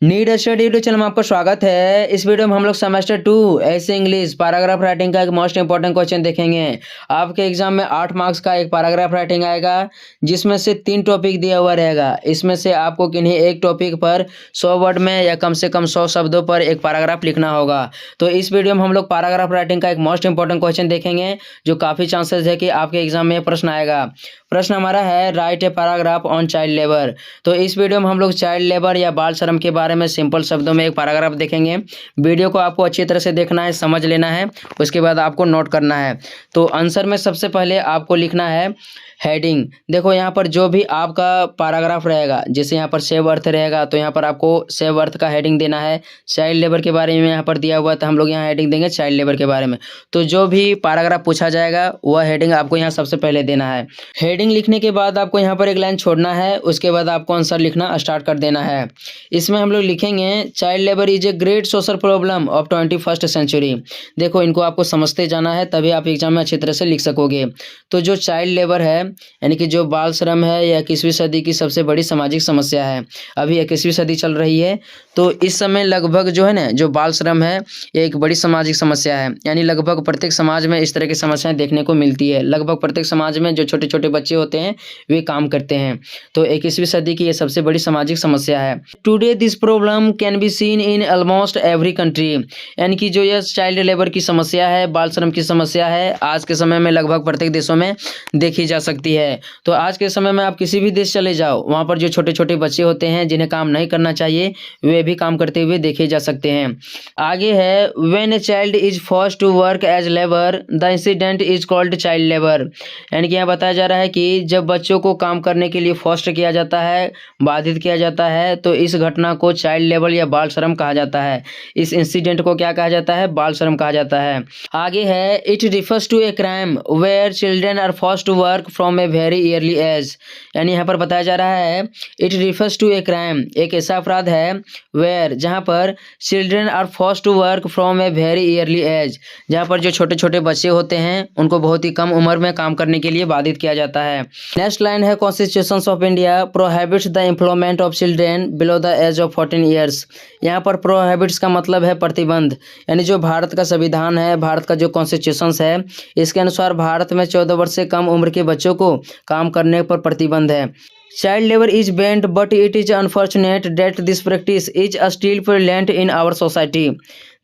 Need study YouTube channel में आपका स्वागत है। इस वीडियो में हम लोग सेमेस्टर 2 ऐसे इंग्लिश पैराग्राफ राइटिंग का एक मोस्ट इंपॉर्टेंट क्वेश्चन देखेंगे। आपके एग्जाम में 8 मार्क्स का एक पैराग्राफ राइटिंग आएगा, जिसमें से 3 टॉपिक दिया हुआ रहेगा। इसमें से आपको किन्हीं एक टॉपिक पर 100 वर्ड में या कम से कम 100 शब्दों पर एक पैराग्राफ लिखना होगा। तो इस वीडियो में हम लोग पैराग्राफ राइटिंग का एक मोस्ट इंपॉर्टेंट क्वेश्चन देखेंगे, जो काफ़ी चांसेस है कि आपके एग्जाम में प्रश्न आएगा। प्रश्न हमारा है, right a paragraph on child labour. तो इस वीडियो में हम लोग चाइल्ड लेबर या बाल श्रम के बारे में सिंपल शब्दों में एक पैराग्राफ देखेंगे। वीडियो को आपको अच्छी तरह से देखना है, समझ लेना है, उसके बाद आपको नोट करना है। तो आंसर में सबसे पहले आपको लिखना है हेडिंग। देखो यहाँ पर जो भी आपका पैराग्राफ रहेगा, जैसे यहाँ पर सेव अर्थ रहेगा तो यहाँ पर आपको सेव अर्थ का हेडिंग देना है। चाइल्ड लेबर के बारे में यहाँ पर दिया हुआ है तो हम लोग यहाँ हेडिंग देंगे चाइल्ड लेबर के बारे में। तो जो भी पैराग्राफ पूछा जाएगा वह हेडिंग आपको यहाँ सबसे पहले देना है। हेडिंग लिखने के बाद आपको यहाँ पर एक लाइन छोड़ना है, उसके बाद आपको आंसर लिखना स्टार्ट कर देना है। इसमें हम लोग लिखेंगे child labour is a great social problem of 21st century. देखो इनको आपको समझते जाना है, तभी आप एग्जाम में अच्छी तरह से लिख सकोगे। तो जो चाइल्ड लेबर है यानी कि जो बाल श्रम है, यह 21वीं सदी की सबसे बड़ी सामाजिक समस्या है। अभी 21वीं सदी चल रही है, तो इस समय लगभग जो है ना, जो बाल श्रम है ये एक बड़ी सामाजिक समस्या है। यानी लगभग प्रत्येक समाज में इस तरह की समस्याएं देखने को मिलती है। लगभग प्रत्येक समाज में जो छोटे छोटे बच्चे होते हैं वे काम करते हैं। तो 21वीं सदी की ये सबसे बड़ी सामाजिक समस्या है। Today this problem can be seen in almost every country. यानी कि जो यह चाइल्ड लेबर की समस्या है, बाल श्रम की समस्या है, आज के समय में लगभग प्रत्येक देशों में देखी जा सकती है। तो आज के समय में आप किसी भी देश चले जाओ, वहाँ पर जो छोटे छोटे बच्चे होते हैं जिन्हें काम नहीं करना चाहिए, वे भी काम करते हुए देखे जा सकते हैं। आगे है, when a child is forced to work as labour the incident is called child labour. यानी कि यहाँ बताया जा रहा है कि जब बच्चों को काम करने के लिए फोर्स्ड किया जाता है, बाधित किया जाता है, तो इस घटना को चाइल्ड लेबर या बाल श्रम कहा जाता है। इस इंसिडेंट को क्या कहा जाता है? बाल श्रम कहा जाता है। आगे है, it refers to a crime where children are forced to work from a very early age. यानी यहाँ पर बताया जा रहा है, it refers to a crime, एक ऐसा अपराध है वेयर, जहाँ पर children are forced to work from a very early age, जहाँ पर जो छोटे छोटे बच्चे होते हैं उनको बहुत ही कम उम्र में काम करने के लिए बाधित किया जाता है। नेक्स्ट लाइन है, constitution of India prohibits the employment of children below the age of 14 years. यहाँ पर प्रोहिबिट्स का मतलब है प्रतिबंध। यानी जो भारत का संविधान है, भारत का जो कॉन्स्टिट्यूशन है, इसके अनुसार भारत में 14 वर्ष से कम उम्र के बच्चों को काम करने पर प्रतिबंध है। Child labour is banned but it is unfortunate that this practice is still present in our society.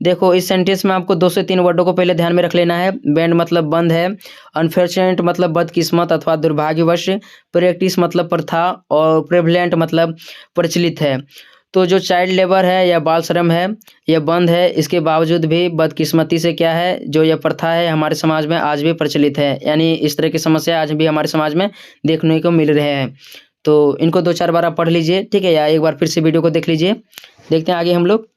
देखो इस सेंटेंस में आपको 2 से 3 वर्डों को पहले ध्यान में रख लेना है। बैंड मतलब बंद है, अनफॉर्चुनेट मतलब बदकिस्मत अथवा दुर्भाग्यवश, प्रैक्टिस मतलब प्रथा, और प्रेवलेंट मतलब प्रचलित है। तो जो चाइल्ड लेबर है या बाल श्रम है यह बंद है, इसके बावजूद भी बदकिस्मती से क्या है, जो यह प्रथा है हमारे समाज में आज भी प्रचलित है। यानी इस तरह की समस्या आज भी हमारे समाज में देखने को मिल रहे हैं। तो इनको 2-4 बार आप पढ़ लीजिए, ठीक है, या एक बार फिर से वीडियो को देख लीजिए। देखते हैं आगे हम लोग।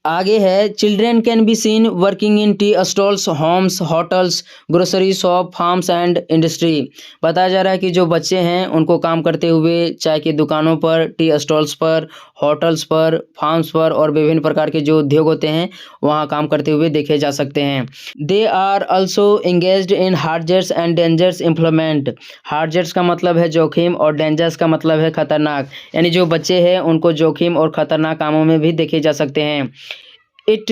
आगे है, children can be seen working in tea stalls, homes, hotels, grocery shop, farms and industry. बताया जा रहा है कि जो बच्चे हैं उनको काम करते हुए चाय की दुकानों पर, टी स्टॉल्स पर, होटल्स पर, फार्म्स पर और विभिन्न प्रकार के जो उद्योग होते हैं वहाँ काम करते हुए देखे जा सकते हैं। They are also engaged in hazardous and dangerous employment. Hazardous का मतलब है जोखिम और डेंजरस का मतलब है खतरनाक। यानी जो बच्चे हैं उनको जोखिम और खतरनाक कामों में भी देखे जा सकते हैं। It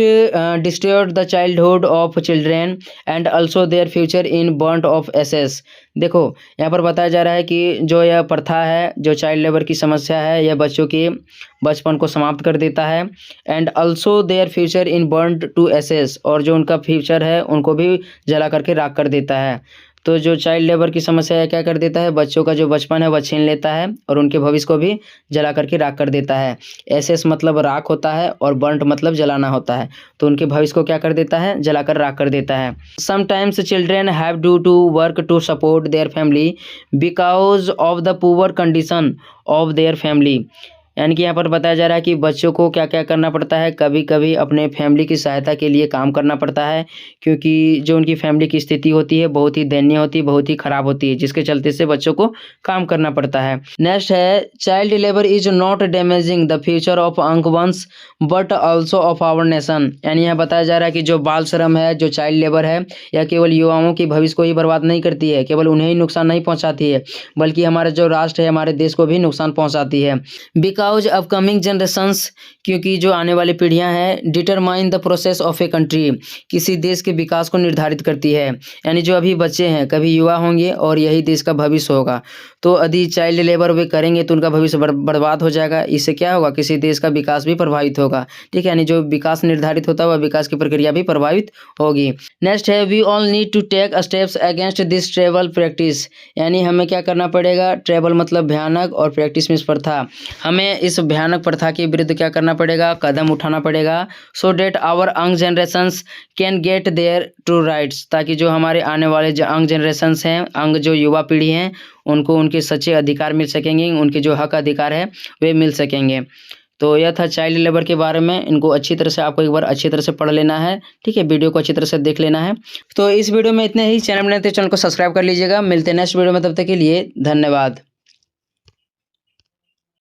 destroyed the childhood of children and also their future in burnt of ashes। देखो यहाँ पर बताया जा रहा है कि जो यह प्रथा है, जो चाइल्ड लेबर की समस्या है, यह बच्चों के बचपन को समाप्त कर देता है। And also their future in burned to ashes, और जो उनका फ्यूचर है उनको भी जला करके राख कर देता है। तो जो चाइल्ड लेबर की समस्या है क्या कर देता है, बच्चों का जो बचपन है वह छीन लेता है और उनके भविष्य को भी जला करके राख कर देता है। एसेस मतलब राख होता है और बर्न्ट मतलब जलाना होता है, तो उनके भविष्य को क्या कर देता है, जलाकर राख कर देता है। Sometimes children have do to work to support their family because of the poor condition of their family. यानी कि यहाँ पर बताया जा रहा है कि बच्चों को क्या क्या करना पड़ता है, कभी कभी अपने फैमिली की सहायता के लिए काम करना पड़ता है, क्योंकि जो उनकी फैमिली की स्थिति होती है बहुत ही दयनीय होती है, बहुत ही खराब होती है, जिसके चलते से बच्चों को काम करना पड़ता है। नेक्स्ट है, child labour is not damaging the future of young ones but also of our nation. यानी यहाँ बताया जा रहा है कि जो बाल श्रम है, जो चाइल्ड लेबर है, यह केवल युवाओं के भविष्य को ही बर्बाद नहीं करती है, केवल उन्हें ही नुकसान नहीं पहुँचाती है, बल्कि हमारा जो राष्ट्र है, हमारे देश को भी नुकसान पहुँचाती है। बिकॉज बिकॉज अपकमिंग जनरेशंस, क्योंकि जो आने वाली पीढ़ियां हैं, determine the process of a country, किसी देश के विकास को निर्धारित करती है। यानी जो अभी बच्चे हैं कभी युवा होंगे और यही देश का भविष्य होगा। तो यदि चाइल्ड लेबर वे करेंगे तो उनका भविष्य बर्बाद हो जाएगा। इससे क्या होगा, किसी देश का विकास भी प्रभावित होगा। ठीक है, यानी जो विकास निर्धारित होता है वह विकास की प्रक्रिया भी प्रभावित होगी। नेक्स्ट है we all need to take steps against this terrible practice, यानी हमें क्या करना पड़ेगा, ट्रेबल मतलब भयानक और प्रैक्टिस मीन्स प्रथा, हमें इस भयानक प्रथा के विरुद्ध क्या करना पड़ेगा, कदम उठाना पड़ेगा। So that our young generations can get their true rights, ताकि जो हमारे आने वाले जो यंग जनरेशंस हैं, अंग जो युवा पीढ़ी हैं, उनको उनके सच्चे अधिकार मिल सकेंगे, उनके जो हक अधिकार है वे मिल सकेंगे। तो यह था चाइल्ड लेबर के बारे में। इनको अच्छी तरह से आपको एक बार अच्छी तरह से पढ़ लेना है। ठीक है, वीडियो को अच्छी तरह से देख लेना है। तो इस वीडियो में इतने ही। चैनल बनाते चैनल को सब्सक्राइब कर लीजिएगा। मिलते हैं नेक्स्ट वीडियो में, तब तक के लिए धन्यवाद।